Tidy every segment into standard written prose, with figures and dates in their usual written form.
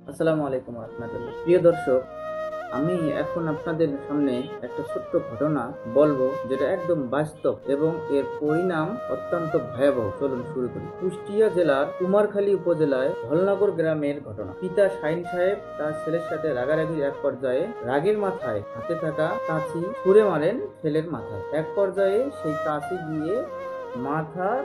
আসসালামু আলাইকুম রহমতুল্লাহ। প্রিয় দর্শক, আমি এখন আপনাদের সামনে একটা ছোট্ট ঘটনা বলবো, যেটা একদম বাস্তব এবং এর পরিণাম অত্যন্ত ভয়াবহ। চলুন শুরু করি। কুষ্টিয়া জেলার কুমারখালী উপজেলায় ধলনগর গ্রামের ঘটনা। পিতা শাহিন সাহেব তার ছেলের সাথে রাগারাগির এক পর্যায়ে রাগের মাথায় হাতে থাকা কাঁচি ছুঁড়ে মারেন ছেলের মাথায়। এক পর্যায়ে সেই কাঁচি গিয়ে মাথার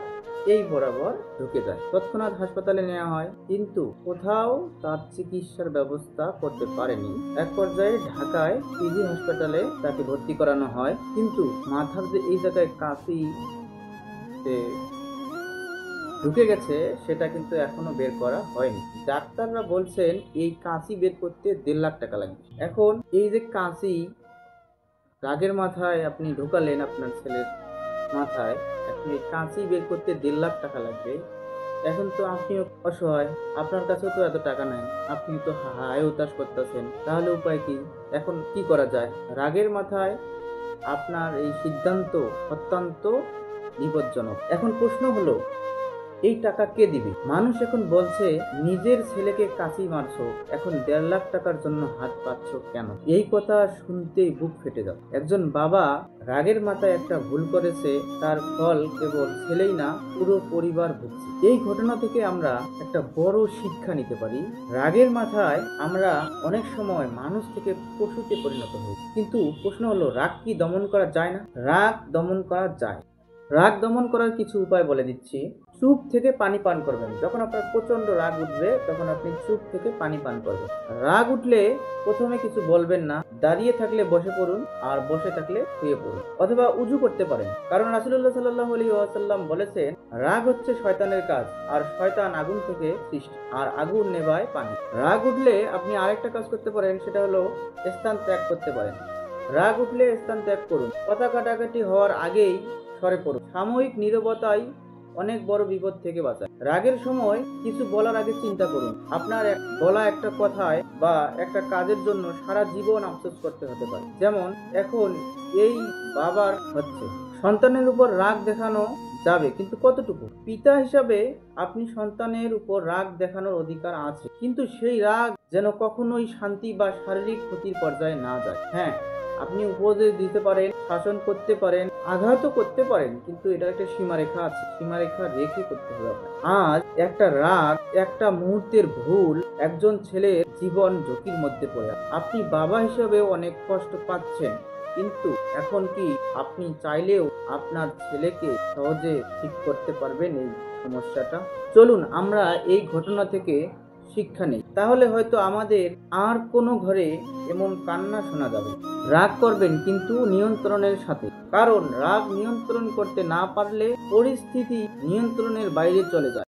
এই বরাবর ঢুকে যায়। তৎক্ষণাৎ হাসপাতালে নেওয়া হয়, কিন্তু কোথাও তার চিকিৎসার ব্যবস্থা করতে পারেনি। এক পর্যায়ে ঢাকায় পিজি হাসপাতালে তাকে ভর্তি করানো হয়, কিন্তু মাথার যে এই জায়গায় কাঁচি ঢুকে গেছে সেটা কিন্তু এখনো বের করা হয়নি। ডাক্তাররা বলছেন এই কাঁচি বের করতে 1.5 লাখ টাকা লাগবে। এখন এই যে কাঁচি রাগের মাথায় আপনি ঢুকালেন আপনার ছেলের মাথায়, এখন এই কাঁচি বের করতে 1.5 লাখ টাকা লাগবে। এখন তো আপনিও অসহায়, আপনার কাছেও তো এত টাকা নাই, আপনি তো হায় উতাস করতেছেন, তাহলে উপায় কি? এখন কি করা যায়? রাগের মাথায় আপনার এই সিদ্ধান্ত অত্যন্ত বিপজ্জনক। এখন প্রশ্ন হলো, এই টাকা কে দিবে? মানুষ এখন বলছে, নিজের ছেলেকে কাঁচি মারছো, এখন 1.5 লাখ টাকার জন্য হাত পাচ্ছ কেন? এই কথা শুনতেই বুক ফেটে যাও। একজন বাবা রাগের মাথায় একটা ভুল করেছে, তার ফল কেবল ছেলেই না, পুরো পরিবার ভুগছে। এই ঘটনা থেকে আমরা একটা বড় শিক্ষা নিতে পারি। রাগের মাথায় আমরা অনেক সময় মানুষ থেকে পশুতে পরিণত হই। কিন্তু প্রশ্ন হলো, রাগ কি দমন করা যায় না? রাগ দমন করা যায়। রাগ দমন করার কিছু উপায় বলে দিচ্ছি। চুপ থেকে পানি পান করবেন। যখন আপনার প্রচন্ড রাগ উঠবে, তখন আপনি চুপ থেকে পানি পান করবেন। রাগ উঠলে প্রথমে কিছু বলবেন না, দাঁড়িয়ে থাকলে বসে পড়ুন, আর বসে থাকলে শুয়ে পড়ুন, অথবা উজু করতে পারেন। কারণ রাসূলুল্লাহ সাল্লাল্লাহু আলাইহি ওয়াসাল্লাম বলেছেন, রাগ হচ্ছে শয়তানের কাজ, আর শয়তান আগুন থেকে সৃষ্টি, আর আগুন নেভায় পানি। রাগ উঠলে আপনি আরেকটা কাজ করতে পারেন, সেটা হলো স্থান ত্যাগ করতে পারেন। রাগ উঠলে স্থান ত্যাগ করুন। কথা কাটাকাটি হওয়ার আগেই সরে পড়ুন। সাময়িক নীরবতাই অনেক বড় বিপদ থেকে বাঁচায়। রাগের সময় কিছু বলার আগে চিন্তা করুন। আপনার বলা একটা কথায় বা একটা কাজের জন্য সারা জীবন আফসোস করতে হতে পারে। যেমন এখন এই বাবার হচ্ছে, সন্তানের উপর রাগ দেখানো যাবে, কিন্তু কতটুকু? পিতা হিসাবে আপনি সন্তানের উপর রাগ দেখানোর অধিকার আছে, কিন্তু সেই রাগ যেন কখনোই শান্তি বা শারীরিক ক্ষতির পর্যায়ে না যায়। হ্যাঁ, আপনি উপদেশ দিতে পারেন, শাসন করতে পারেন, আঘাতও করতে পারেন, কিন্তু এটার একটা সীমারেখা আছে। সীমারেখা রেখে করতে হবে। আজ একটা রাগ, একটা মুহূর্তের ভুল একজন ছেলের জীবন ঝুঁকির মধ্যে পড়ে। আপনি বাবা হিসেবে অনেক কষ্ট পাচ্ছেন, কিন্তু এখন কি আপনি চাইলেও আপনার ছেলেকে সহজে ঠিক করতে পারবেন এই সমস্যাটা? চলুন আমরা এই ঘটনা থেকে শিক্ষা নেই, তাহলে হয়তো আমাদের আর কোনো ঘরে এমন কান্না শোনা যাবে। রাগ করবেন, কিন্তু নিয়ন্ত্রণের সাথে, কারণ রাগ নিয়ন্ত্রণ করতে না পারলে পরিস্থিতি নিয়ন্ত্রণের বাইরে চলে যায়।